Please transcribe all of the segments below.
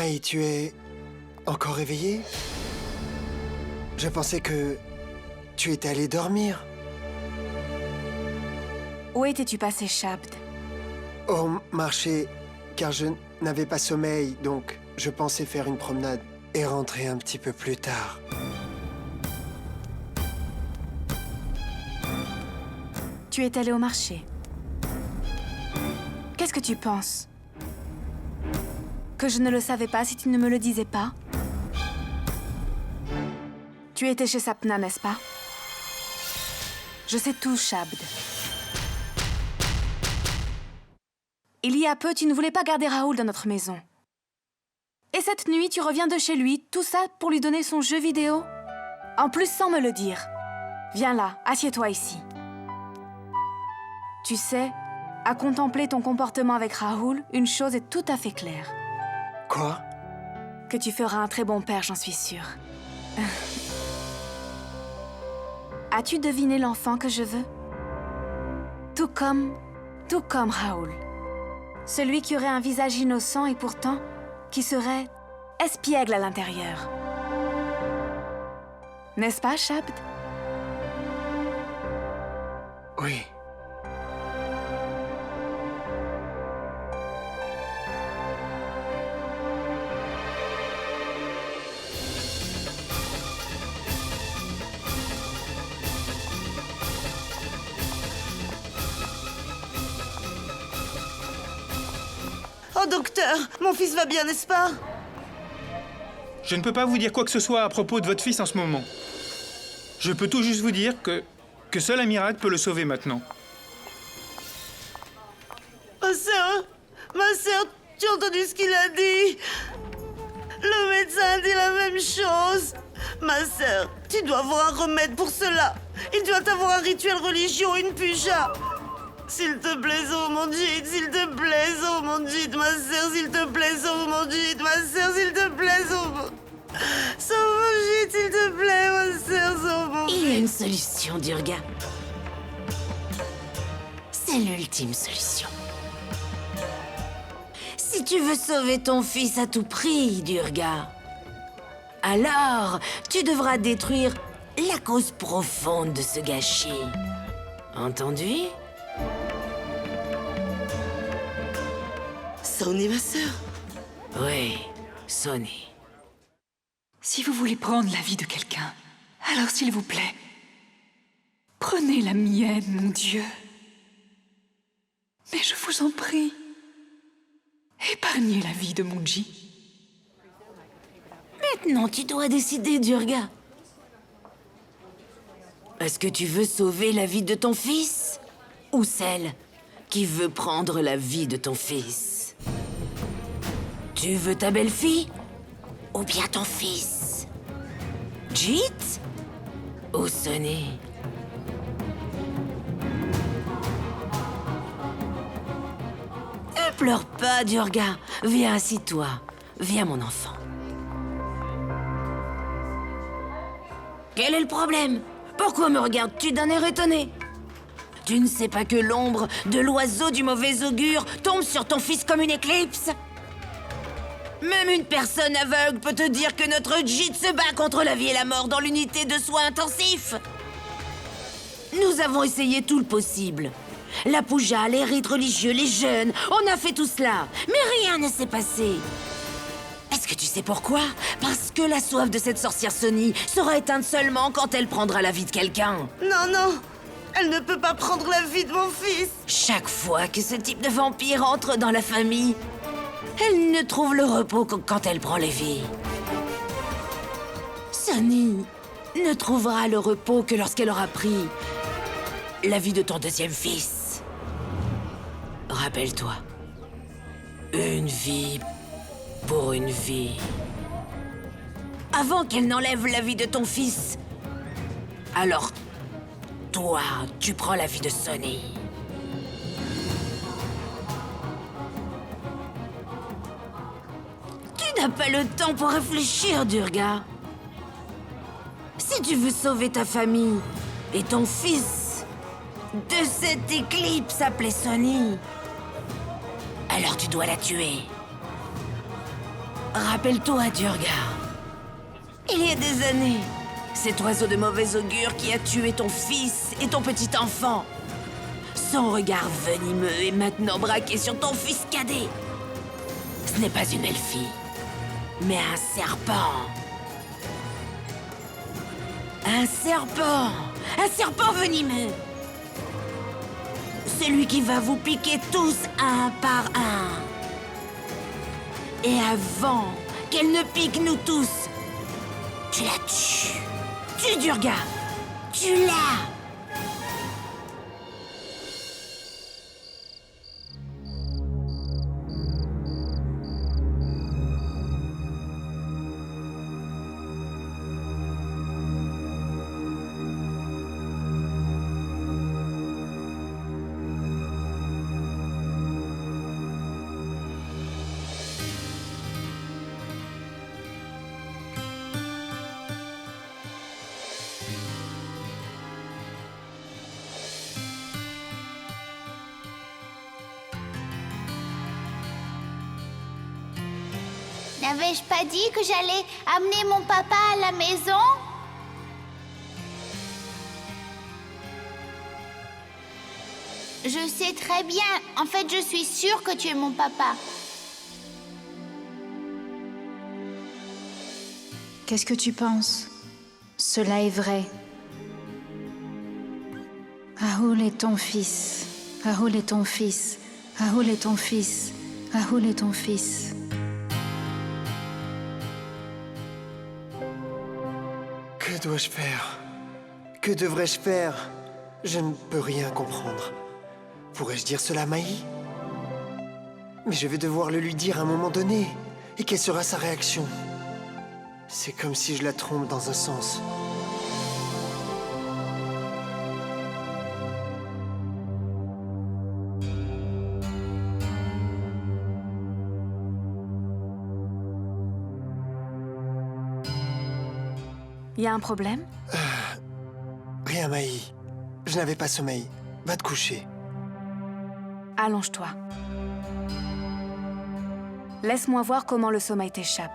Mai, tu es encore réveillée? Je pensais que tu étais allée dormir. Où étais-tu passé, Shabd? Au marché, car je n'avais pas sommeil, donc je pensais faire une promenade et rentrer un petit peu plus tard. Tu es allé au marché. Qu'est-ce que tu penses? Que je ne le savais pas si tu ne me le disais pas? Tu étais chez Sapna, n'est-ce pas? Je sais tout, Shabd. Il y a peu, tu ne voulais pas garder Raoul dans notre maison. Et cette nuit, tu reviens de chez lui, tout ça pour lui donner son jeu vidéo? En plus, sans me le dire. Viens là, assieds-toi ici. Tu sais, à contempler ton comportement avec Raoul, une chose est tout à fait claire. Quoi? Que tu feras un très bon père, j'en suis sûre. As-tu deviné l'enfant que je veux? Tout comme Raoul. Celui qui aurait un visage innocent et pourtant qui serait espiègle à l'intérieur. N'est-ce pas, Shabd? Oui. Oh, docteur, mon fils va bien, n'est-ce pas? Je ne peux pas vous dire quoi que ce soit à propos de votre fils en ce moment. Je peux tout juste vous dire que seul un miracle peut le sauver maintenant. Ma sœur, tu as entendu ce qu'il a dit? Le médecin a dit la même chose. Ma sœur, tu dois avoir un remède pour cela. Il doit avoir un rituel religieux, une puja. S'il te plaît, Zoomondjit, s'il te plaît, Zoomondjit, ma sœur, s'il te plaît, Zoomondjit, ma sœur, s'il te plaît, Zoomondjit, s'il te plaît, ma sœur, Zoomondjit. Il y a une solution, Durga. C'est l'ultime solution. Si tu veux sauver ton fils à tout prix, Durga, alors tu devras détruire la cause profonde de ce gâchis. Entendu? Sony, ma sœur. Oui, Sony. Si vous voulez prendre la vie de quelqu'un, alors s'il vous plaît, prenez la mienne, mon Dieu. Mais je vous en prie, épargnez la vie de Munji. Maintenant, tu dois décider, Durga. Est-ce que tu veux sauver la vie de ton fils? Ou celle qui veut prendre la vie de ton fils? Tu veux ta belle-fille? Ou bien ton fils? Jit? Ou Sony? Ne pleure pas, Durga. Viens, assis-toi. Viens, mon enfant. Quel est le problème? Pourquoi me regardes-tu d'un air étonné? Tu ne sais pas que l'ombre de l'oiseau du mauvais augure tombe sur ton fils comme une éclipse? Même une personne aveugle peut te dire que notre Jit se bat contre la vie et la mort dans l'unité de soins intensifs. Nous avons essayé tout le possible. La puja, les rites religieux, les jeûnes, on a fait tout cela. Mais rien ne s'est passé. Est-ce que tu sais pourquoi? Parce que la soif de cette sorcière Sony sera éteinte seulement quand elle prendra la vie de quelqu'un. Non, non, elle ne peut pas prendre la vie de mon fils. Chaque fois que ce type de vampire entre dans la famille, elle ne trouve le repos que quand elle prend les vies. Sony ne trouvera le repos que lorsqu'elle aura pris la vie de ton deuxième fils. Rappelle-toi, une vie pour une vie. Avant qu'elle n'enlève la vie de ton fils, alors toi, tu prends la vie de Sony. Tu n'as pas le temps pour réfléchir, Durga. Si tu veux sauver ta famille et ton fils de cette éclipse appelée Sony, alors tu dois la tuer. Rappelle-toi, Durga. Il y a des années, cet oiseau de mauvais augure qui a tué ton fils et ton petit enfant. Son regard venimeux est maintenant braqué sur ton fils cadet. Ce n'est pas une elfie, mais un serpent. Un serpent! Un serpent venimeux! Celui qui va vous piquer tous un par un. Et avant qu'elle ne pique nous tous, tu la tues. Tu, Durga! Tu l'as! N'avais-je pas dit que j'allais amener mon papa à la maison? Je sais très bien. En fait, je suis sûre que tu es mon papa. Qu'est-ce que tu penses? Cela est vrai. Rahul est ton fils. Rahul est ton fils. Rahul est ton fils. Rahul est ton fils. Que dois-je faire? Que devrais-je faire? Je ne peux rien comprendre. Pourrais-je dire cela à Maï? Mais je vais devoir le lui dire à un moment donné. Et quelle sera sa réaction? C'est comme si je la trompe dans un sens. Y a un problème? Rien, Maï. Je n'avais pas sommeil. Va te coucher. Allonge-toi. Laisse-moi voir comment le sommeil t'échappe.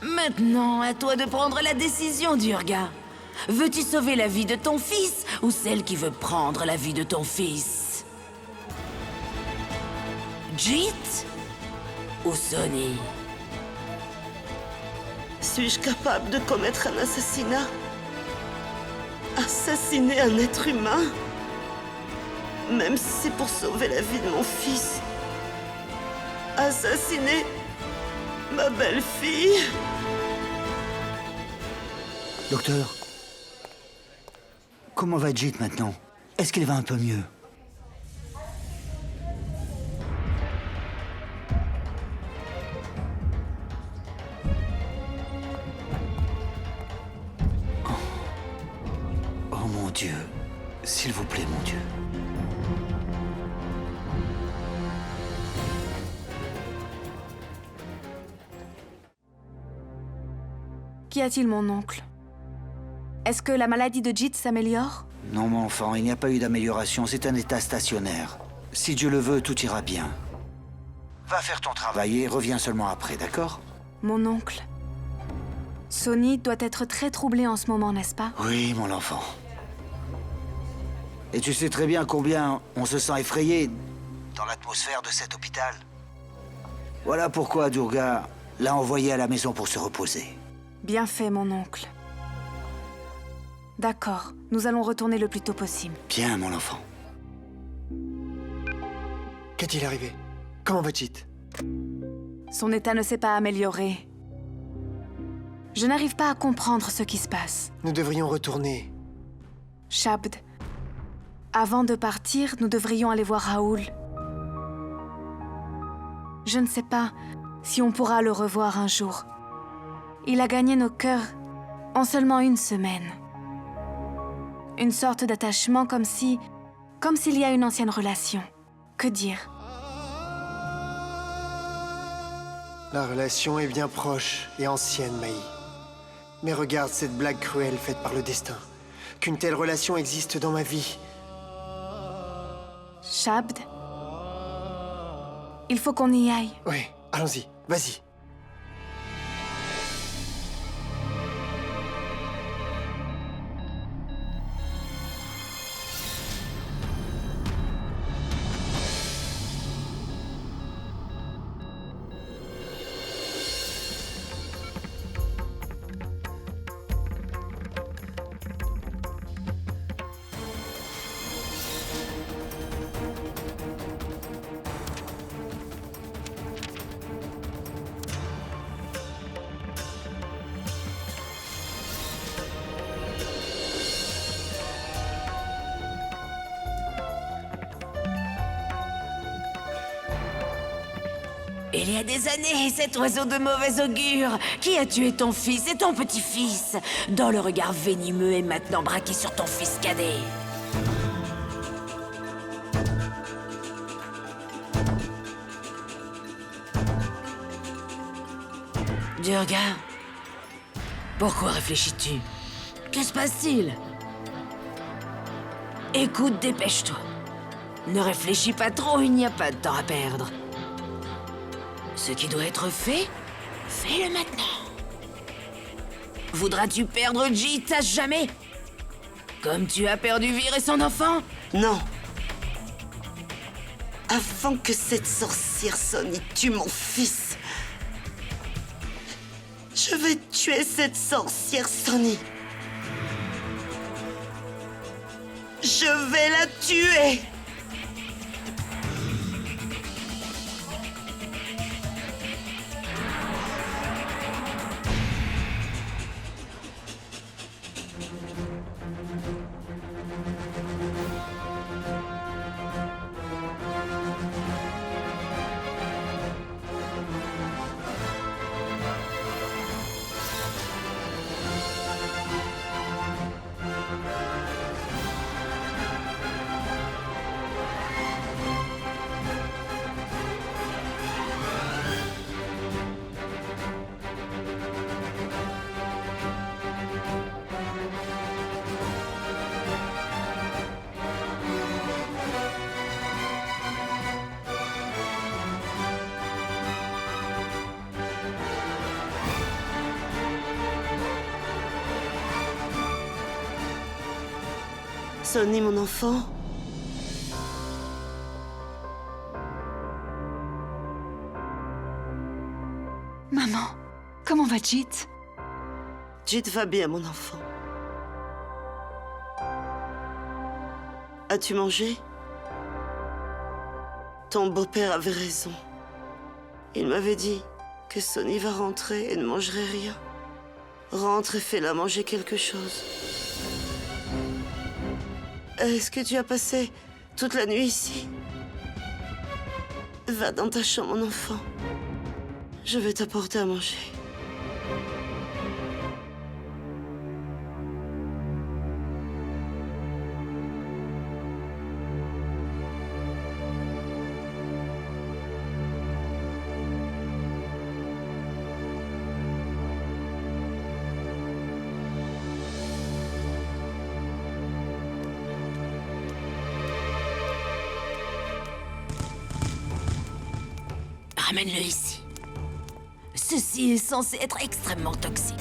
Maintenant, à toi de prendre la décision, Durga. Veux-tu sauver la vie de ton fils ou celle qui veut prendre la vie de ton fils? Jit ou Sonny? Suis-je capable de commettre un assassinat? Assassiner un être humain? Même si c'est pour sauver la vie de mon fils. Assassiner ma belle-fille? Docteur, comment va Jit maintenant? Est-ce qu'il va un peu mieux? Oh mon Dieu, s'il vous plaît, mon Dieu. Qu'y a-t-il, mon oncle? Est-ce que la maladie de Jit s'améliore? Non, mon enfant, il n'y a pas eu d'amélioration. C'est un état stationnaire. Si Dieu le veut, tout ira bien. Va faire ton travail et reviens seulement après, d'accord? Mon oncle. Sonny doit être très troublé en ce moment, n'est-ce pas? Oui, mon enfant. Et tu sais très bien combien on se sent effrayé dans l'atmosphère de cet hôpital. Voilà pourquoi Durga l'a envoyé à la maison pour se reposer. Bien fait, mon oncle. D'accord, nous allons retourner le plus tôt possible. Bien, mon enfant. Qu'est-il arrivé? Comment va Jit? Son état ne s'est pas amélioré. Je n'arrive pas à comprendre ce qui se passe. Nous devrions retourner. Shabd, avant de partir, nous devrions aller voir Raoul. Je ne sais pas si on pourra le revoir un jour. Il a gagné nos cœurs en seulement une semaine. Une sorte d'attachement comme s'il y a une ancienne relation. Que dire? La relation est bien proche et ancienne, Maï. Mais regarde cette blague cruelle faite par le destin. Qu'une telle relation existe dans ma vie. Shabd, il faut qu'on y aille. Oui, allons-y, vas-y. Il y a des années, cet oiseau de mauvais augure qui a tué ton fils et ton petit-fils, dont le regard venimeux est maintenant braqué sur ton fils cadet. Durga, pourquoi réfléchis-tu? Que se passe-t-il? Écoute, dépêche-toi. Ne réfléchis pas trop, il n'y a pas de temps à perdre. Ce qui doit être fait, fais-le maintenant. Voudras-tu perdre Jit à jamais? Comme tu as perdu Vir et son enfant? Non. Avant que cette sorcière Sonny tue mon fils, je vais tuer cette sorcière Sonny. Je vais la tuer. Sonny, mon enfant. Maman, comment va Jit? Jit va bien, mon enfant. As-tu mangé? Ton beau-père avait raison. Il m'avait dit que Sonny va rentrer et ne mangerait rien. Rentre et fais-la manger quelque chose. Est-ce que tu as passé toute la nuit ici? Va dans ta chambre, mon enfant. Je vais t'apporter à manger. Ramène-le ici. Ceci est censé être extrêmement toxique.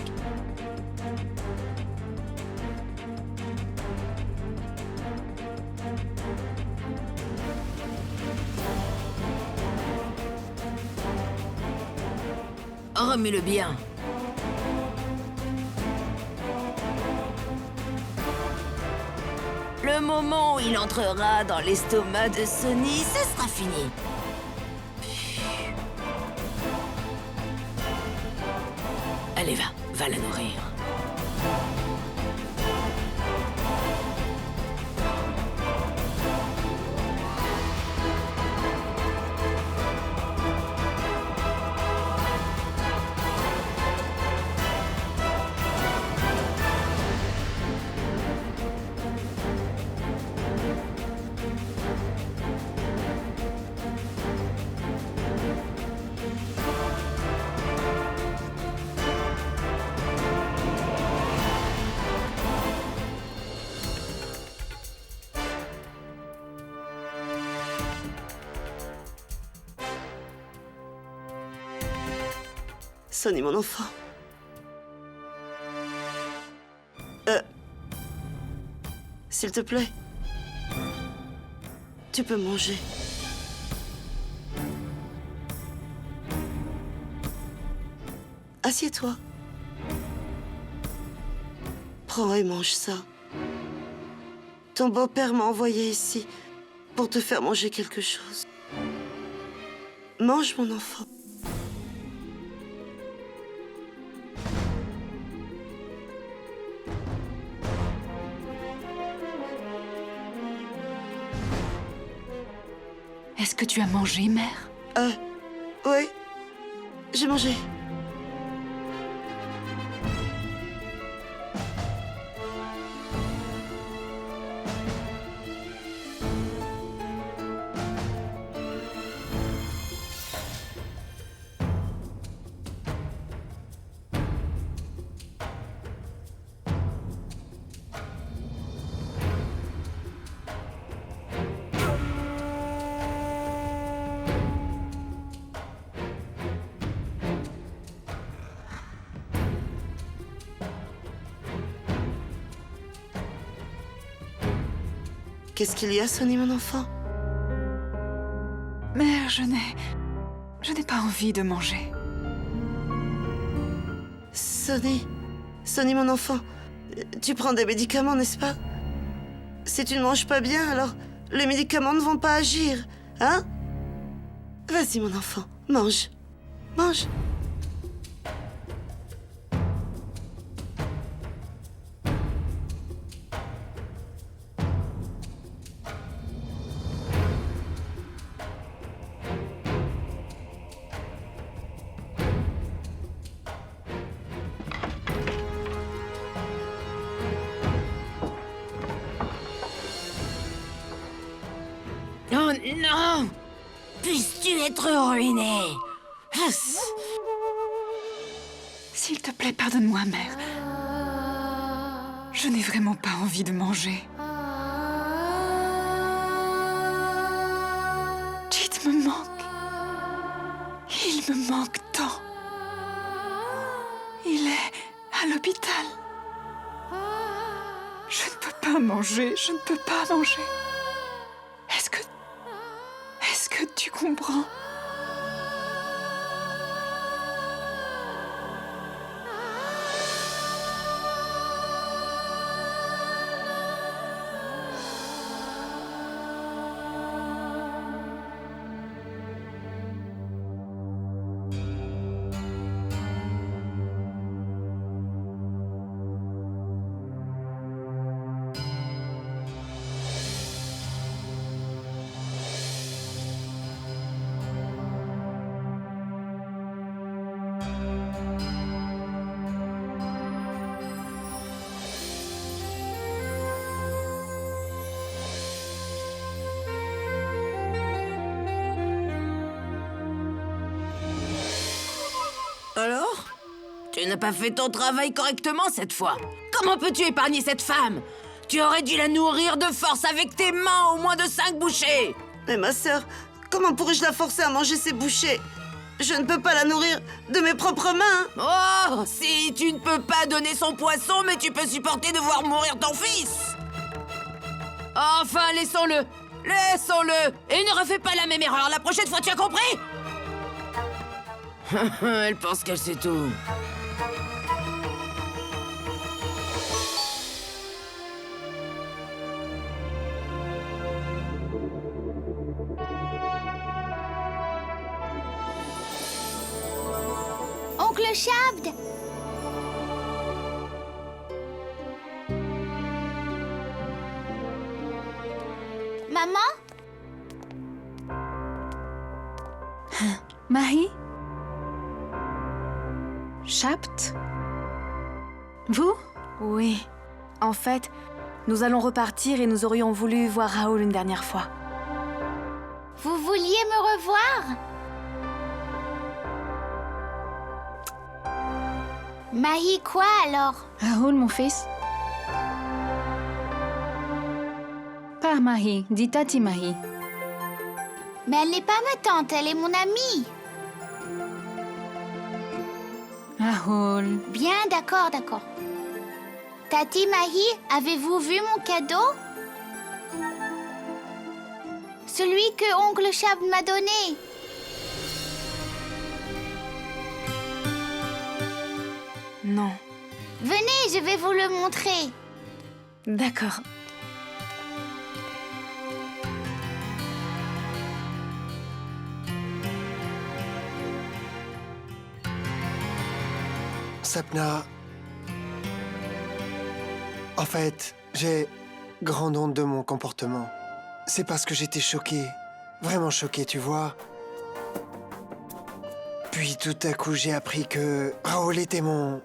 remue-le bien. Le moment où il entrera dans l'estomac de Sonny, ça sera fini. Allez, va la nourrir. Sonny, mon enfant. S'il te plaît. Tu peux manger. Assieds-toi. Prends et mange ça. Ton beau-père m'a envoyé ici pour te faire manger quelque chose. Mange, mon enfant. Est-ce que tu as mangé, mère? Oui. J'ai mangé. Qu'est-ce qu'il y a, Sonny, mon enfant? Mère, je n'ai pas envie de manger. Sonny, mon enfant, tu prends des médicaments, n'est-ce pas? Si tu ne manges pas bien, alors les médicaments ne vont pas agir, hein? Vas-y, mon enfant, mange. Mange. Oh non! Puisses-tu être ruiné? S'il te plaît, pardonne-moi, mère. Je n'ai vraiment pas envie de manger. Jit me manque. Il me manque tant. Il est à l'hôpital. Je ne peux pas manger, je ne peux pas manger. Est-ce que tu comprends? Alors? Tu n'as pas fait ton travail correctement cette fois. Comment peux-tu épargner cette femme? Tu aurais dû la nourrir de force avec tes mains au moins de 5 bouchées. Mais ma sœur, comment pourrais-je la forcer à manger ses bouchées? Je ne peux pas la nourrir de mes propres mains. Oh, si, tu ne peux pas donner son poisson, mais tu peux supporter de voir mourir ton fils. Enfin, laissons-le. Laissons-le. Et ne refais pas la même erreur la prochaine fois, tu as compris? Elle pense qu'elle sait tout. Oncle Shabd! Maman? Mahi? Shapt? Vous? Oui. En fait, nous allons repartir et nous aurions voulu voir Raoul une dernière fois. Vous vouliez me revoir? Mahi quoi alors? Raoul, mon fils? Pas Mahi, dis Tati Mahi. Mais elle n'est pas ma tante, elle est mon amie. Raoul. Bien, d'accord, d'accord. Tati Mahi, avez-vous vu mon cadeau? Celui que oncle Shabd m'a donné. Non. Venez, je vais vous le montrer. D'accord. Sapna... En fait, j'ai grande honte de mon comportement. C'est parce que j'étais choqué. Vraiment choqué, tu vois. Puis tout à coup, j'ai appris que Raoul était mon...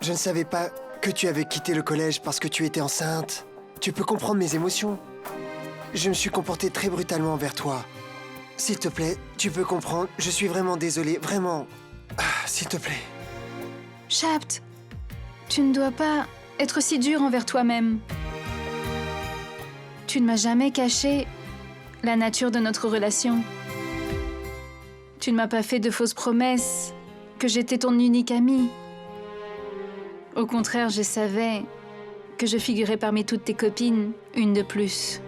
Je ne savais pas que tu avais quitté le collège parce que tu étais enceinte. Tu peux comprendre mes émotions. Je me suis comporté très brutalement envers toi. S'il te plaît, tu peux comprendre. Je suis vraiment désolé, vraiment. Ah, s'il te plaît. Shapt, tu ne dois pas être si dur envers toi-même. Tu ne m'as jamais caché la nature de notre relation. Tu ne m'as pas fait de fausses promesses que j'étais ton unique amie. Au contraire, je savais que je figurais parmi toutes tes copines, une de plus.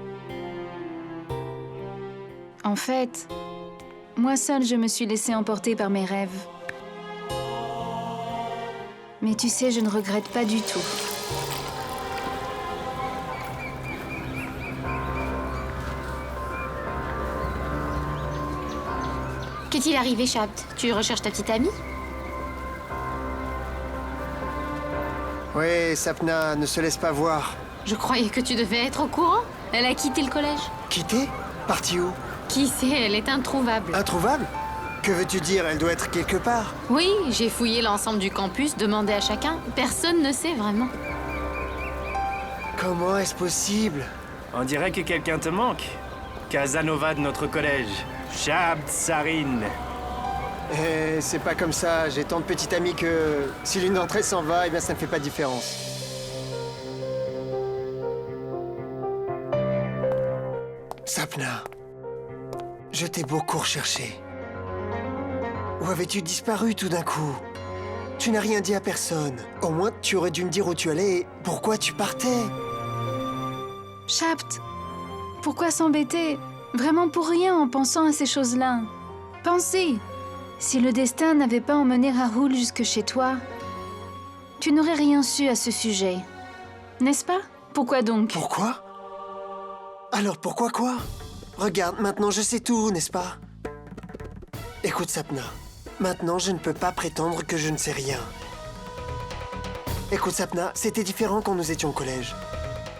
En fait, moi seule, je me suis laissée emporter par mes rêves. Mais tu sais, je ne regrette pas du tout. Qu'est-il arrivé, Shabd? Tu recherches ta petite amie? Oui, Sapna, ne se laisse pas voir. Je croyais que tu devais être au courant. Elle a quitté le collège. Quitté? Parti où? Qui sait, elle est introuvable. Introuvable? Que veux-tu dire? Elle doit être quelque part. Oui, j'ai fouillé l'ensemble du campus, demandé à chacun. Personne ne sait vraiment. Comment est-ce possible? On dirait que quelqu'un te manque. Casanova de notre collège. Shabd Sarin. Eh, c'est pas comme ça. J'ai tant de petites amies que... Si l'une d'entre elles s'en va, eh bien ça ne fait pas de différence. Sapna, je t'ai beaucoup recherché. Où avais-tu disparu tout d'un coup? Tu n'as rien dit à personne. Au moins, tu aurais dû me dire où tu allais et pourquoi tu partais. Shapt, pourquoi s'embêter? Vraiment pour rien en pensant à ces choses-là. Pensez, si le destin n'avait pas emmené Raoul jusque chez toi, tu n'aurais rien su à ce sujet. N'est-ce pas? Pourquoi donc? Pourquoi? Alors pourquoi quoi? Regarde, maintenant je sais tout, n'est-ce pas? Écoute, Sapna, maintenant je ne peux pas prétendre que je ne sais rien. Écoute, Sapna, c'était différent quand nous étions au collège.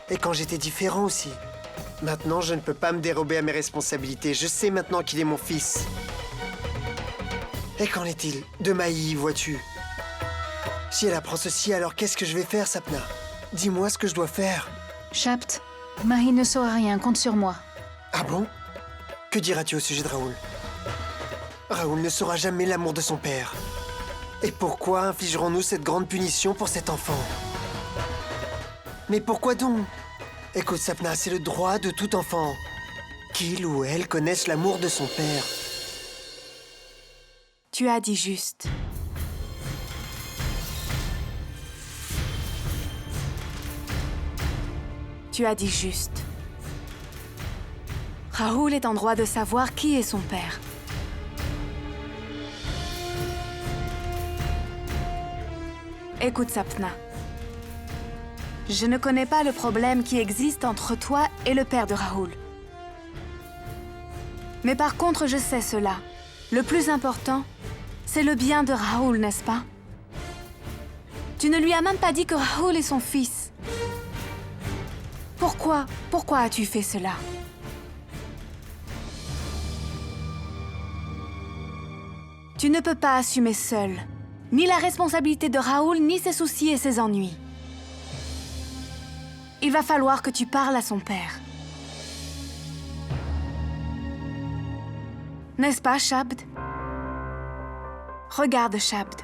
Et quand j'étais différent aussi. Maintenant, je ne peux pas me dérober à mes responsabilités. Je sais maintenant qu'il est mon fils. Et qu'en est-il de Mahi, vois-tu? Si elle apprend ceci, alors qu'est-ce que je vais faire, Sapna? Dis-moi ce que je dois faire. Shapt, Mahi ne saura rien, compte sur moi. Ah bon? Que diras-tu au sujet de Raoul? Raoul ne saura jamais l'amour de son père. Et pourquoi infligerons-nous cette grande punition pour cet enfant? Mais pourquoi donc? Écoute, Sapna, c'est le droit de tout enfant qu'il ou elle connaisse l'amour de son père. Tu as dit juste. Tu as dit juste. Raoul est en droit de savoir qui est son père. Écoute, Sapna. Je ne connais pas le problème qui existe entre toi et le père de Raoul. Mais par contre, je sais cela. Le plus important, c'est le bien de Raoul, n'est-ce pas? Tu ne lui as même pas dit que Raoul est son fils. Pourquoi as-tu fait cela? Tu ne peux pas assumer seul ni la responsabilité de Raoul, ni ses soucis et ses ennuis. Il va falloir que tu parles à son père. N'est-ce pas, Shabd? Regarde, Shabd.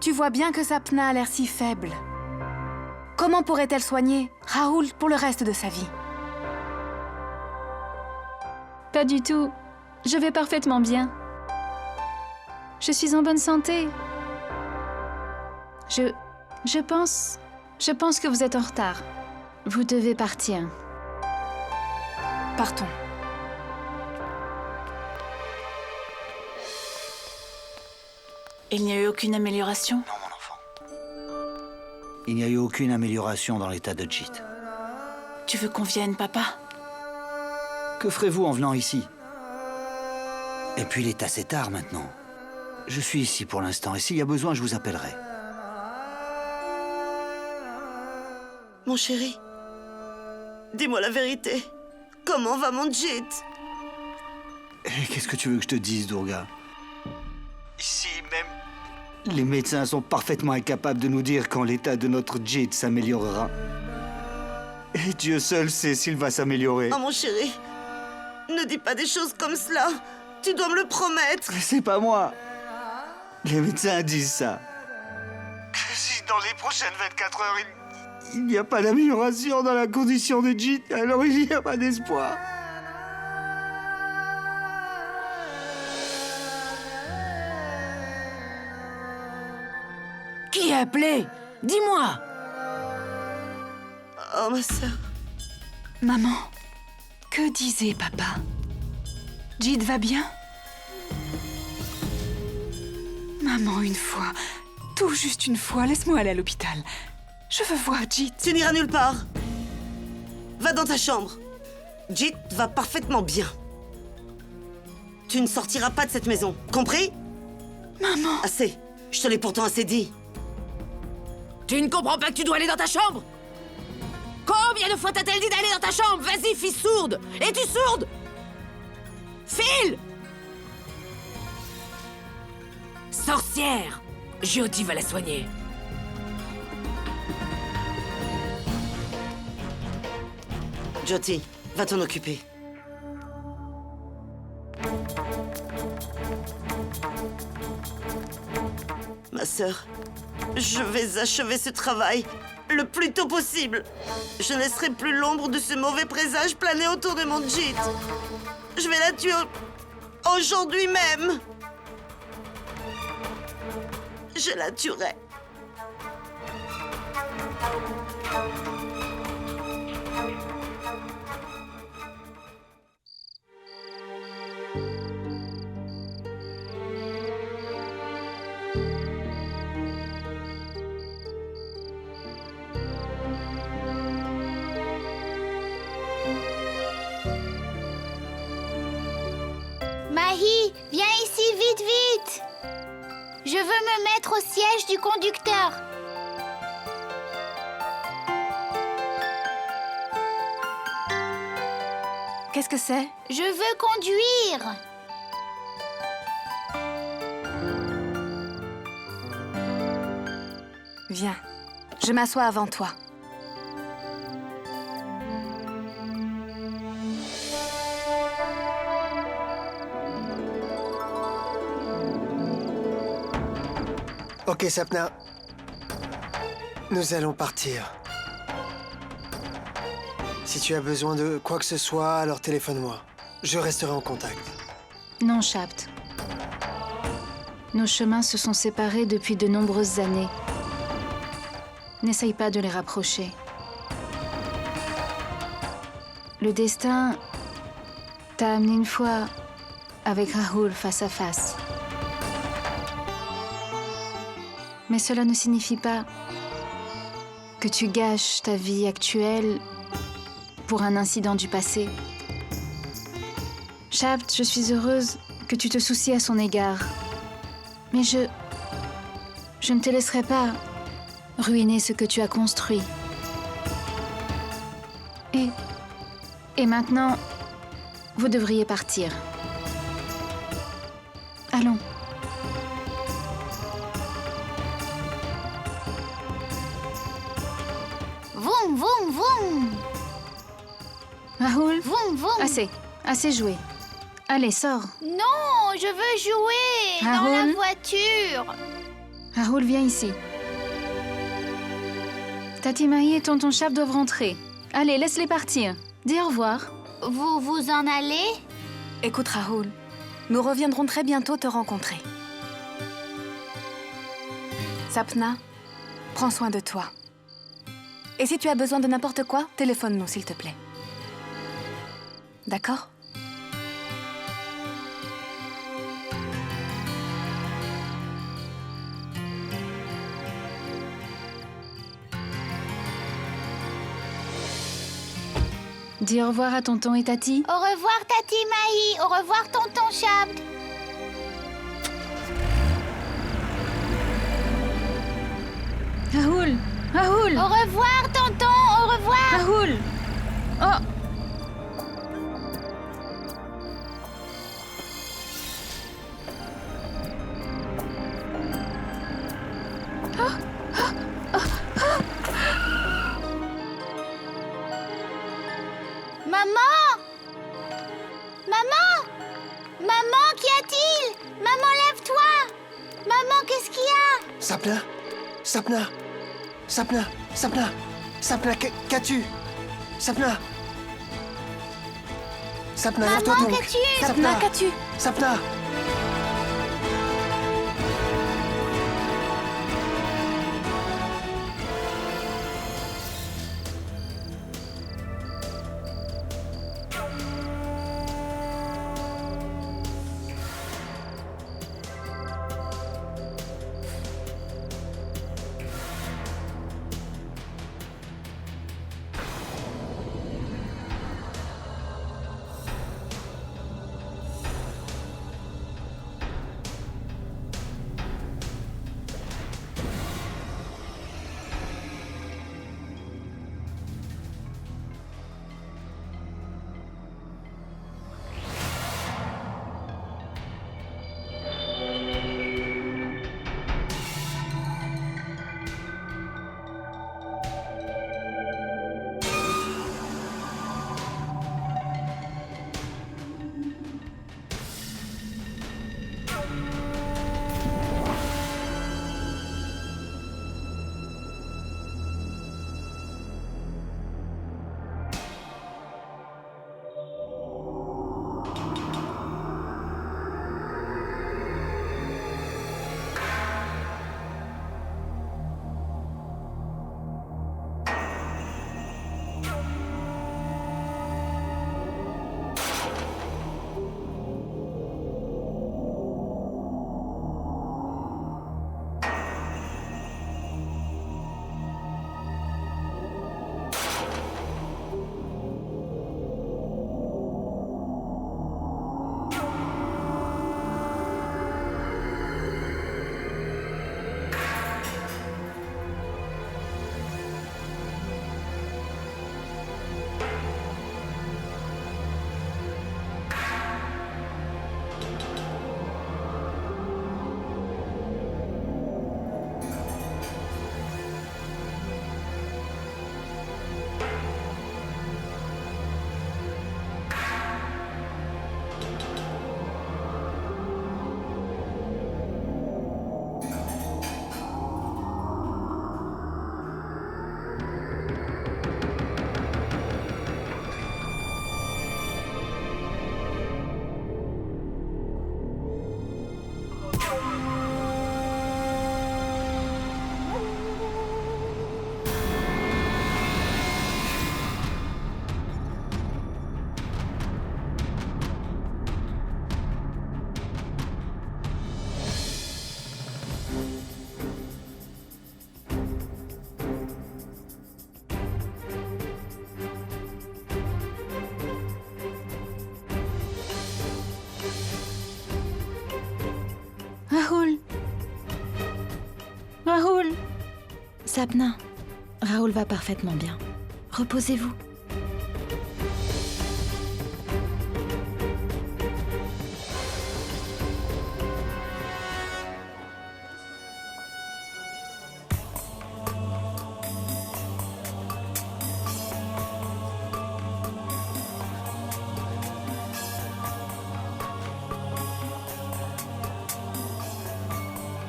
Tu vois bien que Sapna a l'air si faible. Comment pourrait-elle soigner Raoul pour le reste de sa vie? Pas du tout. Je vais parfaitement bien. Je suis en bonne santé. Je pense que vous êtes en retard. Vous devez partir. Partons. Il n'y a eu aucune amélioration? Non, mon enfant. Il n'y a eu aucune amélioration dans l'état de Jit. Tu veux qu'on vienne, papa? Que ferez-vous en venant ici? Et puis il est assez tard maintenant. Je suis ici pour l'instant, et s'il y a besoin, je vous appellerai. Mon chéri, dis-moi la vérité. Comment va mon Jit? Et qu'est-ce que tu veux que je te dise, Durga? Ici même, les médecins sont parfaitement incapables de nous dire quand l'état de notre Jit s'améliorera. Et Dieu seul sait s'il va s'améliorer. Oh mon chéri, ne dis pas des choses comme cela. Tu dois me le promettre. C'est pas moi. Les médecins disent ça. Que si dans les prochaines 24 heures, il n'y a pas d'amélioration dans la condition de Jit, alors il n'y a pas d'espoir. Qui a appelé? Dis-moi! Oh, ma sœur. Maman, que disait papa? Jit va bien? Maman, une fois, tout juste une fois, laisse-moi aller à l'hôpital. Je veux voir Jit. Tu n'iras nulle part. Va dans ta chambre. Jit va parfaitement bien. Tu ne sortiras pas de cette maison, compris? Maman! Assez. Je te l'ai pourtant assez dit. Tu ne comprends pas que tu dois aller dans ta chambre? Combien de fois t'a-t-elle dit d'aller dans ta chambre? Vas-y, fille sourde! Es-tu sourde? File! Sorcière! Jyoti va la soigner. Jyoti, va t'en occuper. Ma sœur, je vais achever ce travail le plus tôt possible. Je ne laisserai plus l'ombre de ce mauvais présage planer autour de mon Jit. Je vais la tuer aujourd'hui même. Je la tuerai. Mahi, viens ici, vite, vite! Je veux me mettre au siège du conducteur. Qu'est-ce que c'est? Je veux conduire. Viens, je m'assois avant toi. Ok, Sapna. Nous allons partir. Si tu as besoin de quoi que ce soit, alors téléphone-moi. Je resterai en contact. Non, Shabd. Nos chemins se sont séparés depuis de nombreuses années. N'essaye pas de les rapprocher. Le destin t'a amené une fois avec Rahul face à face. Mais cela ne signifie pas que tu gâches ta vie actuelle pour un incident du passé. Shabd, je suis heureuse que tu te soucies à son égard. Mais je ne te laisserai pas ruiner ce que tu as construit. Et maintenant, vous devriez partir. Allons. Voum, voum, voum. Rahul, Voum, voum. assez joué. Allez, sors. Non, je veux jouer dans la Rahul. voiture. Rahul, viens ici. Tati Mahi et tonton Shabd doivent rentrer. Allez, laisse-les partir. Dis au revoir. Vous vous en allez? Écoute, Rahul, nous reviendrons très bientôt te rencontrer. Sapna, prends soin de toi. Et si tu as besoin de n'importe quoi, téléphone-nous, s'il te plaît. D'accord? Dis au revoir à tonton et Tati. Au revoir, Tati Mahi. Au revoir, tonton Shabd. Rahul, Rahul, Au revoir, tonton. Au revoir. Rahul. Oh. Maman! Maman! Maman, qu'y a-t-il? Maman, lève-toi! Maman, qu'est-ce qu'il y a? Sapna, Sapna, Sapna, Sapna, Sapna, qu'as-tu? Sapna, Sapna, lève-toi Maman, donc. qu'as-tu? Sapna, qu'as-tu? Sapna. Raoul! Sapna, Raoul va parfaitement bien. Reposez-vous.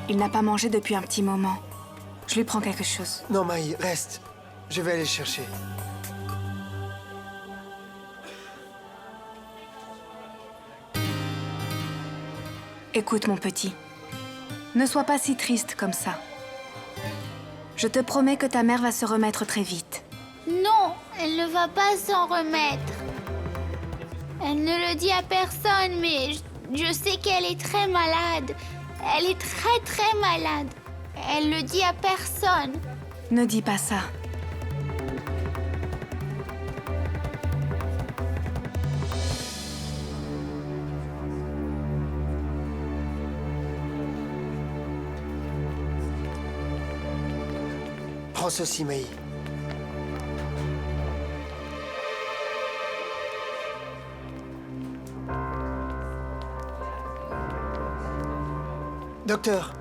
Il n'a pas mangé depuis un petit moment. Je lui prends quelque chose. Non, Maï, reste. Je vais aller le chercher. Écoute, mon petit. Ne sois pas si triste comme ça. Je te promets que ta mère va se remettre très vite. Non, elle ne va pas s'en remettre. Elle ne le dit à personne, mais je sais qu'elle est très malade. Elle est très très malade. Elle le dit à personne. Ne dis pas ça. Prends ceci, Maï. Docteur,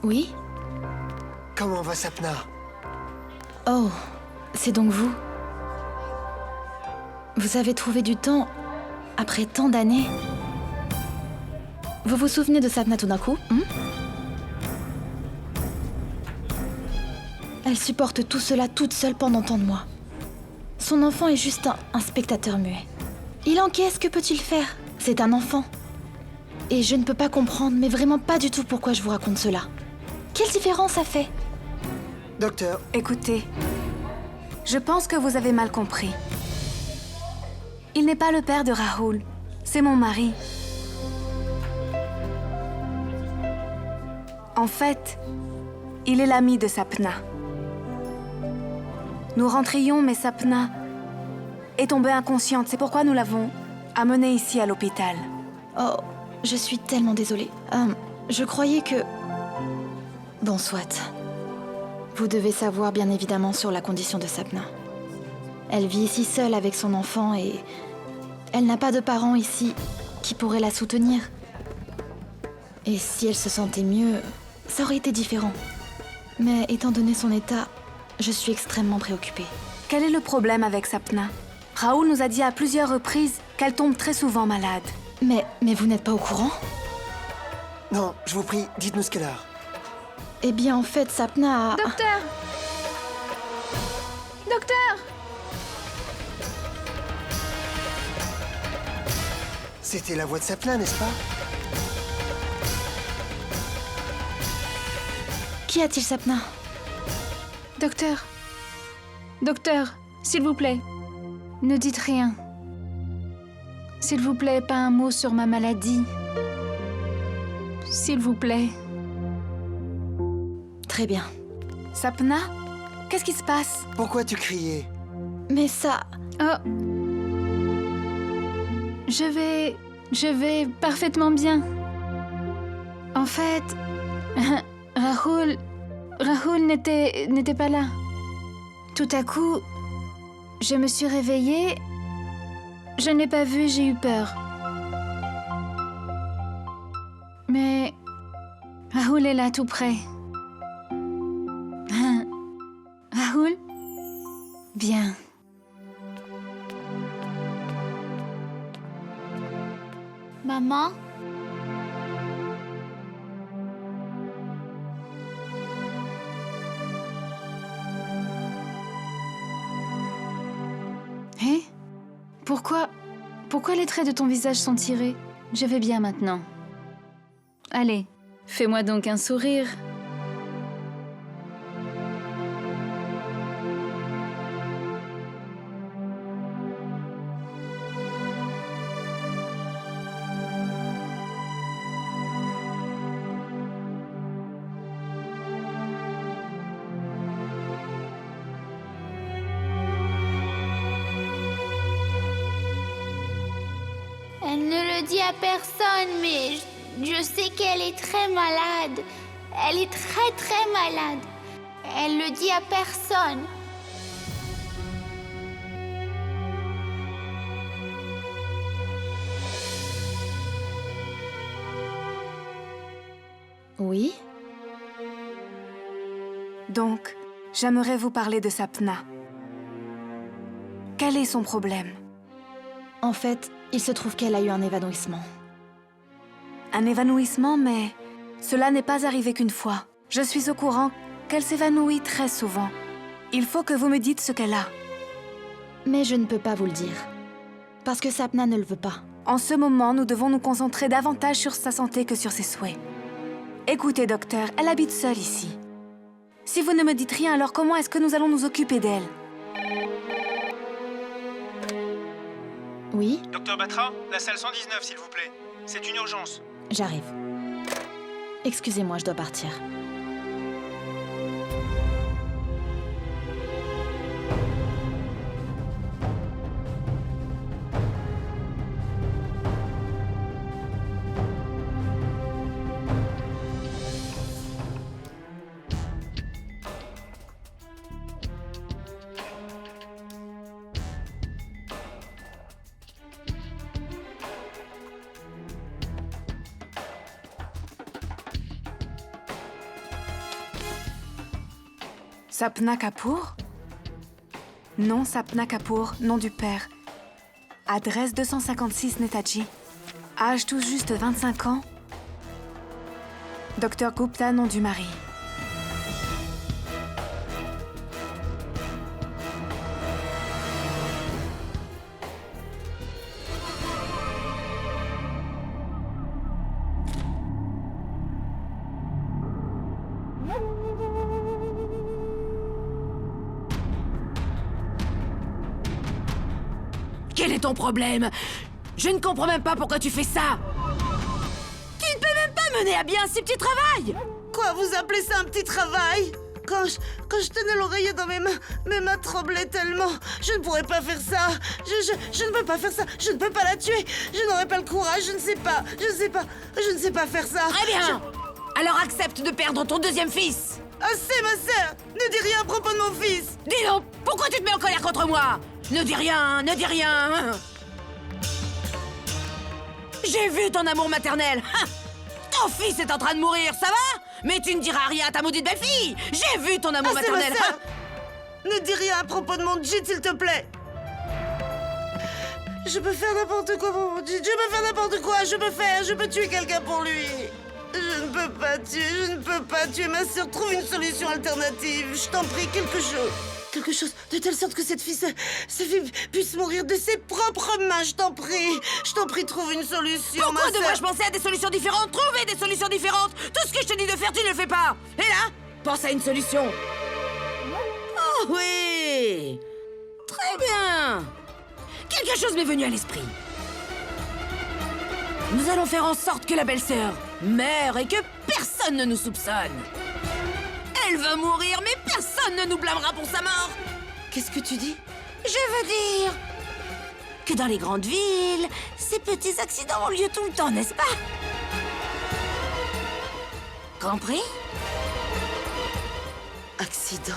Oui? comment va Sapna? Oh, c'est donc vous. Vous avez trouvé du temps après tant d'années. Vous vous souvenez de Sapna tout d'un coup, Elle supporte tout cela toute seule pendant tant de mois. Son enfant est juste un spectateur muet. Il encaisse, que peut-il faire? C'est un enfant. Et je ne peux pas comprendre, mais vraiment pas du tout pourquoi je vous raconte cela. Quelle différence ça fait? Docteur, Écoutez, je pense que vous avez mal compris. Il n'est pas le père de Raoul, c'est mon mari. En fait, il est l'ami de Sapna. Nous rentrions, mais Sapna est tombée inconsciente. C'est pourquoi nous l'avons amenée ici à l'hôpital. Oh, je suis tellement désolée. Je croyais que... Bon, soit. Vous devez savoir bien évidemment sur la condition de Sapna. Elle vit ici seule avec son enfant et... elle n'a pas de parents ici qui pourraient la soutenir. Et si elle se sentait mieux, ça aurait été différent. Mais étant donné son état, je suis extrêmement préoccupée. Quel est le problème avec Sapna? Raoul nous a dit à plusieurs reprises qu'elle tombe très souvent malade. Mais vous n'êtes pas au courant? non, je vous prie, dites-nous ce qu'elle a. Eh bien, en fait, Sapna a... Docteur! Docteur! C'était la voix de Sapna, n'est-ce pas? Qu'y a-t-il, Sapna? Docteur! Docteur, s'il vous plaît, ne dites rien. S'il vous plaît, pas un mot sur ma maladie. S'il vous plaît. Très bien. Sapna? Qu'est-ce qui se passe? Pourquoi tu criais? Mais ça... Oh. Je vais parfaitement bien. En fait, Raoul n'était pas là. Tout à coup, je me suis réveillée. Je ne l'ai pas vu, j'ai eu peur. Mais Raoul est là tout près. Raoul? Bien. Maman? Hé? Pourquoi les traits de ton visage sont tirés? Je vais bien maintenant. Allez, fais-moi donc un sourire. Elle ne le dit à personne, mais je sais qu'elle est très malade. Elle est très très malade. Elle le dit à personne. Oui? Donc, j'aimerais vous parler de Sapna. Quel est son problème? En fait, il se trouve qu'elle a eu un évanouissement. Un évanouissement, mais cela n'est pas arrivé qu'une fois. Je suis au courant qu'elle s'évanouit très souvent. Il faut que vous me dites ce qu'elle a. Mais je ne peux pas vous le dire. Parce que Sapna ne le veut pas. En ce moment, nous devons nous concentrer davantage sur sa santé que sur ses souhaits. Écoutez, docteur, elle habite seule ici. Si vous ne me dites rien, alors comment est-ce que nous allons nous occuper d'elle? Oui? Docteur Batra, la salle 119, s'il vous plaît. C'est une urgence. J'arrive. Excusez-moi, je dois partir. Sapna Kapoor? Non, Sapna Kapoor, nom du père. Adresse 256 Netaji. Âge tout juste 25 ans. Docteur Gupta, nom du mari. Quel est ton problème? Je ne comprends même pas pourquoi tu fais ça. Tu ne peux même pas mener à bien ces petits travails. Quoi, vous appelez ça un petit travail? Quand je tenais l'oreiller dans mes mains tremblaient tellement. Je ne pourrais pas faire ça. Je ne peux pas faire ça. Je ne peux pas la tuer. Je n'aurais pas le courage. Je ne sais pas faire ça. Très bien. Alors accepte de perdre ton deuxième fils. Assez, ma sœur. Ne dis rien à propos de mon fils. Dis donc, pourquoi tu te mets en colère contre moi? Ne dis rien, ne dis rien. J'ai vu ton amour maternel. Ton fils est en train de mourir, ça va? Mais tu ne diras rien à ta maudite belle-fille. J'ai vu ton amour maternel. Ma sœur. Ne dis rien à propos de mon Jit, s'il te plaît. Je peux faire n'importe quoi pour mon Jit. Je peux faire n'importe quoi. Je peux tuer quelqu'un pour lui. Je ne peux pas tuer ma sœur. Trouve une solution alternative. Je t'en prie, quelque chose de telle sorte que cette fille puisse mourir de ses propres mains. Je t'en prie, trouve une solution. Pourquoi devrais-je penser à des solutions différentes? Trouver des solutions différentes. Tout ce que je te dis de faire, tu ne le fais pas. Et là, pense à une solution. Oh oui. Très bien. Quelque chose m'est venu à l'esprit. Nous allons faire en sorte que la belle-sœur meure et que personne ne nous soupçonne. Elle va mourir, mais personne ne nous blâmera pour sa mort. Qu'est-ce que tu dis? Je veux dire que dans les grandes villes, ces petits accidents ont lieu tout le temps, n'est-ce pas? Compris? Accident?